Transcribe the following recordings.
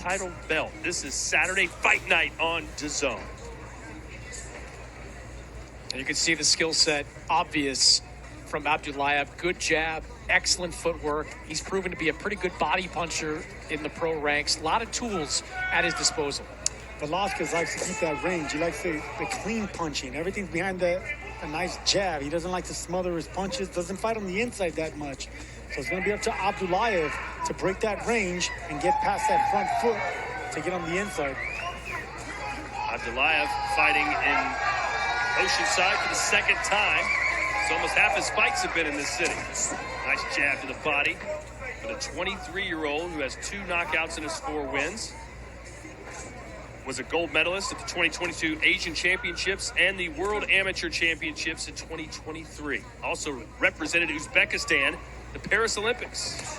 title belt. This is Saturday Fight Night on DAZN. And you can see the skill set obvious from Abdulayev. Good jab, excellent footwork. He's proven to be a pretty good body puncher in the pro ranks. A lot of tools at his disposal. Velasquez likes to keep that range. He likes the clean punching. Everything's behind a nice jab. He doesn't like to smother his punches, doesn't fight on the inside that much. So it's going to be up to Abdulayev to break that range and get past that front foot to get on the inside. Abdulayev fighting in Oceanside for the second time. So almost half his fights have been in this city. Nice jab to the body for the 23-year-old who has 2 knockouts in his 4 wins. Was a gold medalist at the 2022 Asian Championships and the World Amateur Championships in 2023. Also represented Uzbekistan at the Paris Olympics.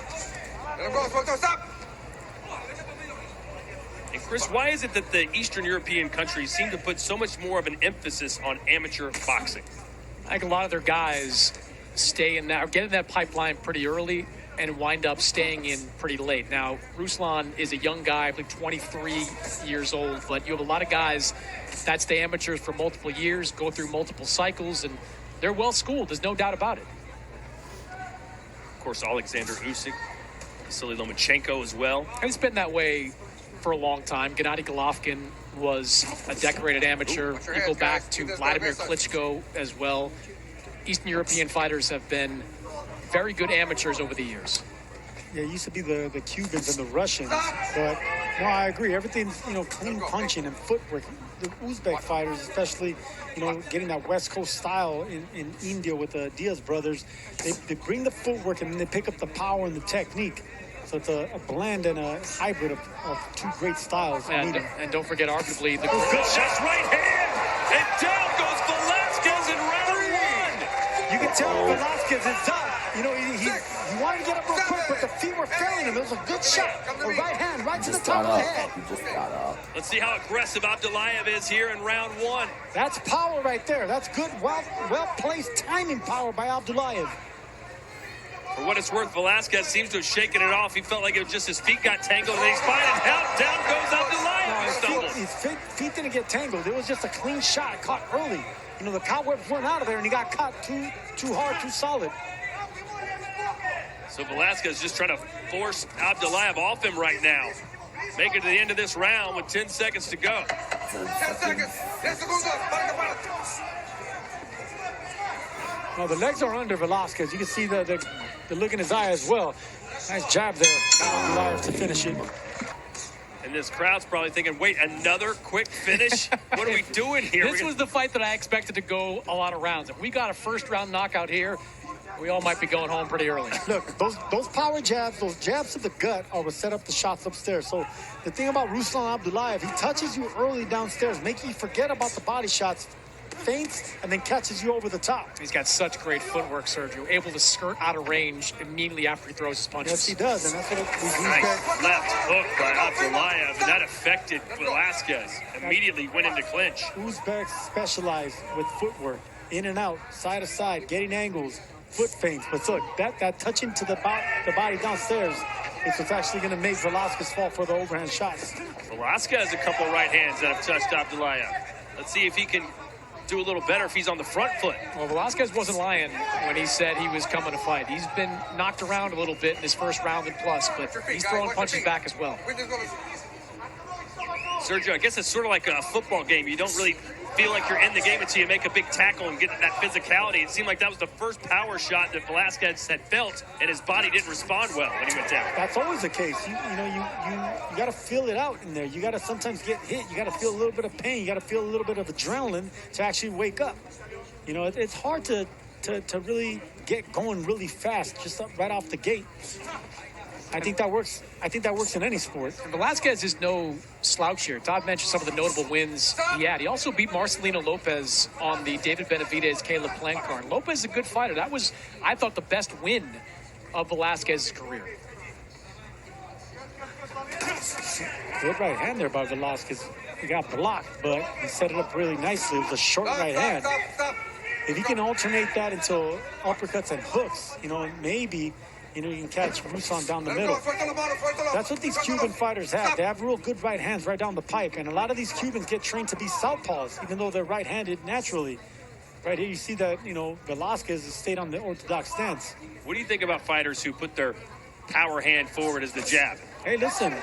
And Chris, why is it that the Eastern European countries seem to put so much more of an emphasis on amateur boxing? I think a lot of their guys stay in that, or get in that pipeline pretty early and wind up staying in pretty late. Now, Ruslan is a young guy, I believe 23 years old, but you have a lot of guys that stay amateurs for multiple years, go through multiple cycles, and they're well schooled. There's no doubt about it. Of course, Alexander Usyk, Vasily Lomachenko as well. And it's been that way for a long time. Gennady Golovkin was a decorated amateur. You go back to Vladimir Klitschko as well. Eastern European fighters have been very good amateurs over the years. Yeah, it used to be the Cubans and the Russians, but no, I agree. Everything's, clean punching and footwork. The Uzbek fighters, especially, getting that West Coast style in India with the Diaz brothers, they bring the footwork and then they pick up the power and the technique. So it's a blend and a hybrid of 2 great styles. And don't forget, arguably, the good shots, right hand, and down goes Velasquez in round 1. You can tell Velasquez is up. He wanted to get up real quick, but the feet were failing him. It was a good shot. A right hand, right to the top of the head. He just got up. Let's see how aggressive Abdulayev is here in round 1. That's power right there. That's good, well-placed timing power by Abdulayev. For what it's worth, Velasquez seems to have shaken it off. He felt like it was just his feet got tangled, and he's fine, and down goes Abdulayev. His feet didn't get tangled. It was just a clean shot caught early. The cobwebs weren't out of there, and he got caught too hard, too solid. So Velasquez just trying to force Abdulayev off him right now. Make it to the end of this round with 10 seconds to go. 10 seconds. Now the legs are under Velasquez. You can see the look in his eye as well. Nice jab there. Abdulayev to finish it. And this crowd's probably thinking, wait, another quick finish? What are we doing here? This was the fight that I expected to go a lot of rounds. If we got a first-round knockout here, we all might be going home pretty early. Look, those power jabs, those jabs to the gut are what set up the shots upstairs. So the thing about Ruslan Abdulayev, he touches you early downstairs, making you forget about the body shots, feints, and then catches you over the top. He's got such great footwork, Sergio. Able to skirt out of range immediately after he throws his punches. Yes, he does, and that's what nice left hook by Abdulayev, and that affected Velasquez. Immediately went into clinch. Uzbeks specialize with footwork, in and out, side to side, getting angles, foot feints. But look, that touching to the body downstairs is what's actually going to make Velasquez fall for the overhand shots. Velasquez has a couple right hands that have touched Abdulayev. Let's see if he can do a little better if he's on the front foot. Well, Velasquez wasn't lying when he said he was coming to fight. He's been knocked around a little bit in his first round and plus, but he's throwing punches back as well. Sergio, I guess it's sort of like a football game. You don't really feel like you're in the game until you make a big tackle and get that physicality. It seemed like that was the first power shot that Velasquez had felt, and his body didn't respond well when he went down. That's always the case. You got to feel it out in there. You got to sometimes get hit. You got to feel a little bit of pain. You got to feel a little bit of adrenaline to actually wake up. It's hard to really get going really fast just right off the gate. I think that works. I think that works in any sport. And Velasquez is no slouch here. Todd mentioned some of the notable wins he had. He also beat Marcelino Lopez on the David Benavidez, Caleb Plant card. Lopez is a good fighter. That was, I thought, the best win of Velasquez's career. Good right hand there by Velasquez. He got blocked, but he set it up really nicely. It was a short right hand. If he can alternate that into uppercuts and hooks, maybe You can catch Ruslan down the middle. That's what these Cuban fighters have. They have real good right hands right down the pipe. And a lot of these Cubans get trained to be southpaws, even though they're right-handed naturally. Right here, you see that, Velasquez has stayed on the orthodox stance. What do you think about fighters who put their power hand forward as the jab? Hey, listen,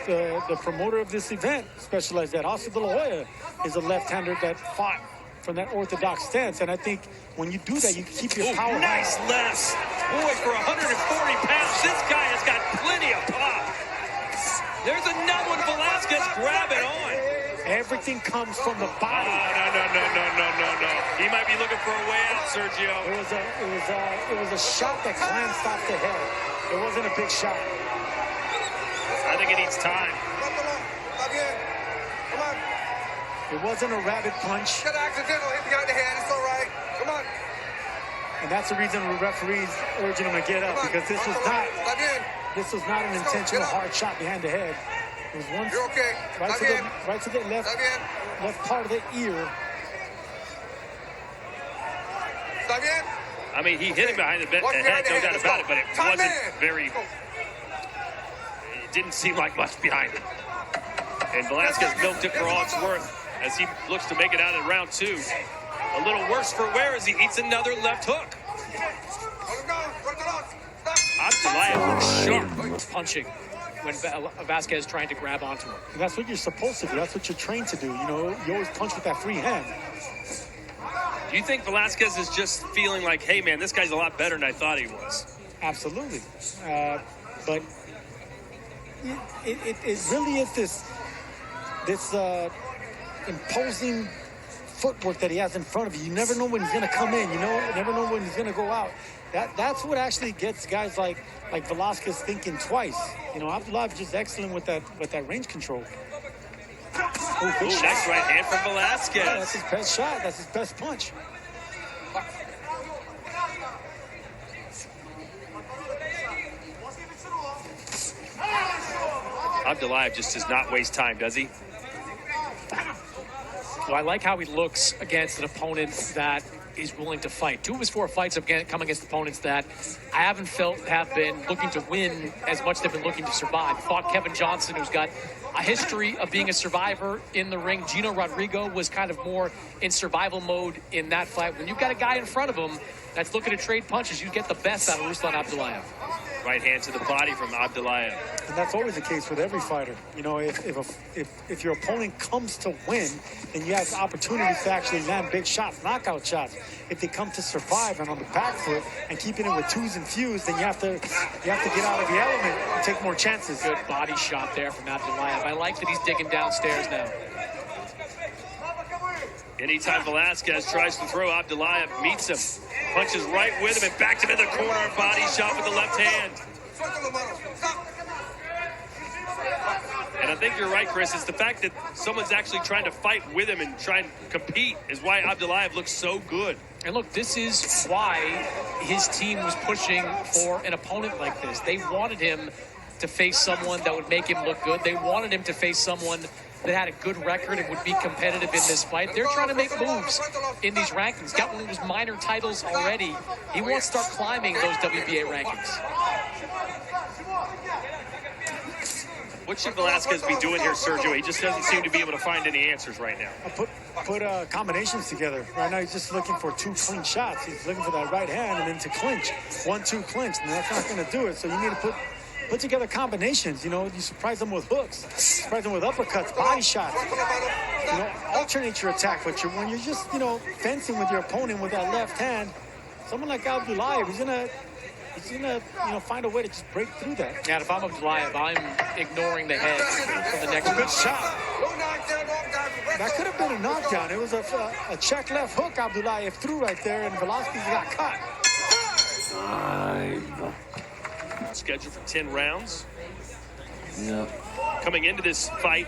the promoter of this event, Specialized at Oscar De La Hoya, is a left-hander that fought from that orthodox stance. And I think when you do that, you keep your power. Nice lefts. Boy, for 140 pounds, this guy has got plenty of pop. There's another one. Velasquez grabbing on. Everything comes from the body. No. He might be looking for a way out, Sergio. It was a shot that glanced off the head. It wasn't a big shot. I think it needs time. It wasn't a rapid punch. Got accidental hit behind the head. It's all right. Come on. And that's the reason the referee's urging him to get up, because this was not an intentional hard shot behind the head. It was one. You're okay. Right to the left part of the ear. I mean, he hit him behind the head, no doubt about it, but it wasn't very. It didn't seem like much behind it. And Velasquez milked it for all it's worth as he looks to make it out in round 2. A little worse for wear as he eats another left hook. Abdulayev looks sharp. Punching when Vasquez trying to grab onto him. And that's what you're supposed to do. That's what you're trained to do. You always punch with that free hand. Do you think Velasquez is just feeling like, hey, man, this guy's a lot better than I thought he was? Absolutely. But it really is this imposing footwork that he has in front of you. You never know when he's going to come in. You never know when he's going to go out. That's what actually gets guys like Velasquez thinking twice. Abdulayev is just excellent with that range control. Nice right hand from Velasquez. Yeah, that's his best shot. That's his best punch. Abdulayev just does not waste time, does he? Well, I like how he looks against an opponent that is willing to fight. 2 of his 4 fights have come against opponents that I haven't felt have been looking to win as much as they've been looking to survive. Fought Kevin Johnson, who's got a history of being a survivor in the ring. Gino Rodrigo was kind of more in survival mode in that fight. When you've got a guy in front of him that's looking to trade punches, you get the best out of Ruslan Abdulayev. Right hand to the body from Abdulayev. And that's always the case with every fighter. If your opponent comes to win, then you have opportunities to actually land big shots, knockout shots. If they come to survive and on the back foot and keeping it with twos and fews, then you have to get out of the element and take more chances. Good body shot there from Abdulayev. I like that he's digging downstairs now. Anytime Velasquez tries to throw, Abdulayev meets him, punches right with him, and backs him in the corner. Body shot with the left hand. And I think you're right, Chris. It's the fact that someone's actually trying to fight with him and try and compete is why Abdulayev looks so good. And look, this is why his team was pushing for an opponent like this. They wanted him to face someone that would make him look good. They wanted him to face someone that had a good record and would be competitive in this fight. They're trying to make moves in these rankings. Got one of his minor titles already. He wants to start climbing those WBA rankings. What should Velasquez be doing here, Sergio? He just doesn't seem to be able to find any answers right now. Put combinations together. Right now he's just looking for 2 clean shots. He's looking for that right hand and then to clinch. 1-2 clinch, and that's not going to do it. So you need to put together combinations. You surprise them with hooks, surprise them with uppercuts, body shots. Alternate your attack. But when you're just, fencing with your opponent with that left hand, someone like Abdulayev, he's gonna find a way to just break through that. Yeah, if I'm Abdulayev, I'm ignoring the head for the next Good shot. That could have been a knockdown. It was a check left hook Abdulayev threw right there, and Velasquez got caught. 5. Scheduled for 10 rounds. Yep. Coming into this fight,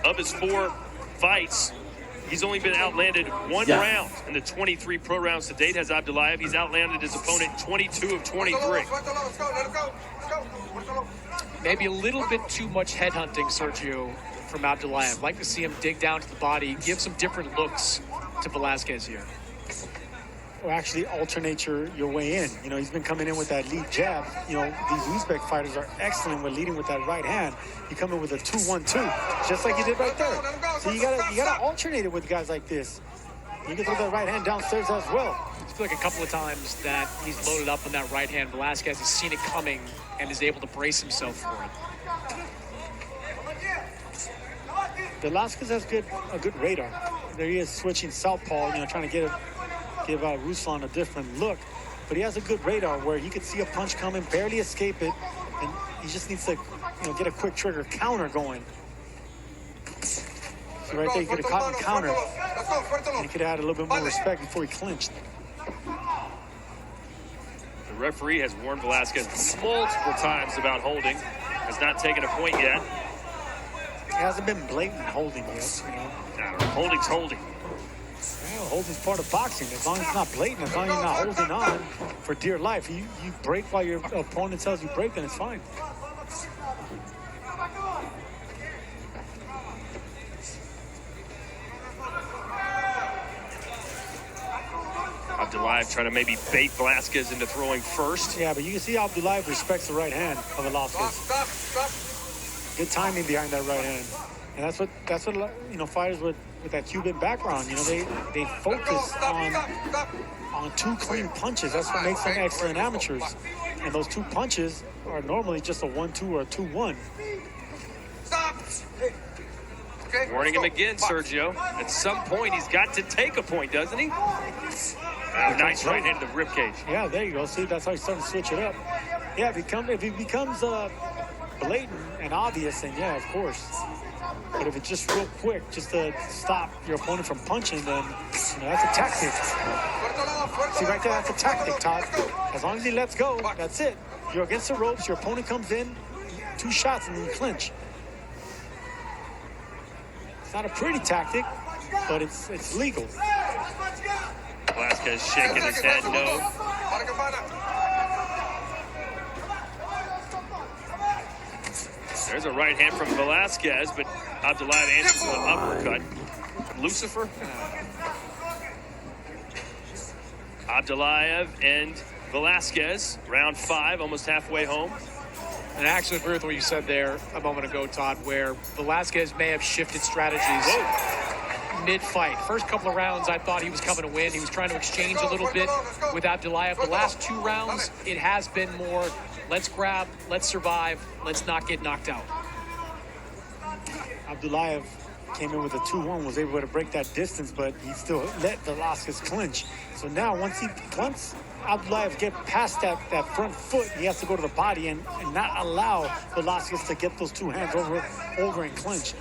of his 4 fights, he's only been outlanded 1 round in the 23 pro rounds to date. Has Abdulayev. He's outlanded his opponent 22 of 23. Maybe a little bit too much headhunting, Sergio, from Abdulayev. I'd like to see him dig down to the body, give some different looks to Velasquez here. or actually alternate your way in. You know, he's been coming in with that lead jab. You know, these Uzbek fighters are excellent with leading with that right hand. You come in with a 2-1-2, just like you did right there. So you gotta alternate it with guys like this. You can throw that right hand downstairs as well. I feel like a couple of times that he's loaded up on that right hand. Velasquez has seen it coming and is able to brace himself for it. Velasquez has a good radar. There he is switching southpaw, you know, trying to give Ruslan a different look. But he has a good radar where he could see a punch coming, barely escape it, and he just needs to, you know, get a quick trigger counter going. So right there, he could have caught the counter, and he could have had a little bit more respect before he clinched. The referee has warned Velasquez multiple times about holding. Has not taken a point yet. It hasn't been blatant holding yet, you know. Holding's holding. Well, holding's part of boxing. As long as it's not blatant, as long as you're not holding on for dear life. You break while your opponent tells you break, then it's fine. Abdulayev trying to maybe bait Velasquez into throwing first. Yeah, but you can see Abdulayev respects the right hand of Velasquez. Stop. Good timing behind that right hand. And that's what you know, fighters with that Cuban background, you know, they focus on two clean punches. That's what makes them excellent amateurs. And those two punches are normally just a 1-2 or a 2-1. Stop. Okay, Warning him again, Sergio. At some point, he's got to take a point, doesn't he? Nice right hand to the ribcage. Yeah, there you go. See, that's how he's starting to switch it up. Yeah, if it becomes blatant and obvious, then yeah, of course. But if it's just real quick, just to stop your opponent from punching, then you know, that's a tactic. See right there, that's a tactic, Todd. As long as he lets go, that's it. You're against the ropes, your opponent comes in, 2 shots, and then you clinch. It's not a pretty tactic, but it's legal. Velasquez shaking his head no. There's a right hand from Velasquez, but Abdulayev answers with an uppercut. Lucifer. Abdulayev and Velasquez, round 5, almost halfway home. And I actually agree with what you said there a moment ago, Todd, where Velasquez may have shifted strategies mid-fight. First couple of rounds, I thought he was coming to win. He was trying to exchange a little bit with Abdulayev. The last 2 rounds, it has been more, let's grab, let's survive, let's not get knocked out. Abdulayev came in with a 2-1, was able to break that distance, but he still let Velasquez clinch. So now once Abdulayev get past that front foot, he has to go to the body and not allow Velasquez to get those 2 hands over and clinch.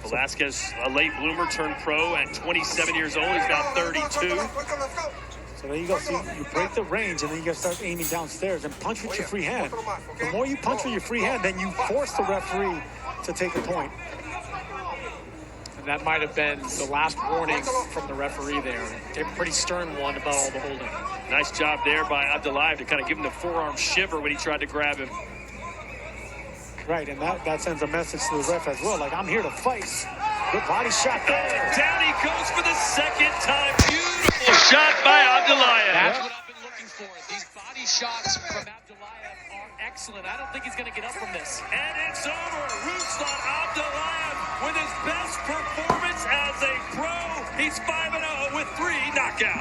Velasquez, a late bloomer, turned pro at 27 years old. He's now 32. So there you go. See, you break the range, and then you got to start aiming downstairs and punch with your free hand. The more you punch with your free hand, then you force the referee to take a point. And that might have been the last warning from the referee there. A pretty stern one about all the holding. Nice job there by Abdulayev to kind of give him the forearm shiver when he tried to grab him. Right, and that sends a message to the ref as well, like, I'm here to fight. Good body shot there. Down he goes for the second time. Beautiful shot by Abdulayev. That's what I've been looking for. These body shots from Abdulayev are excellent. I don't think he's going to get up from this. And it's over. Ruslan Abdulayev with his best performance as a pro. He's 5-0 with 3 knockouts.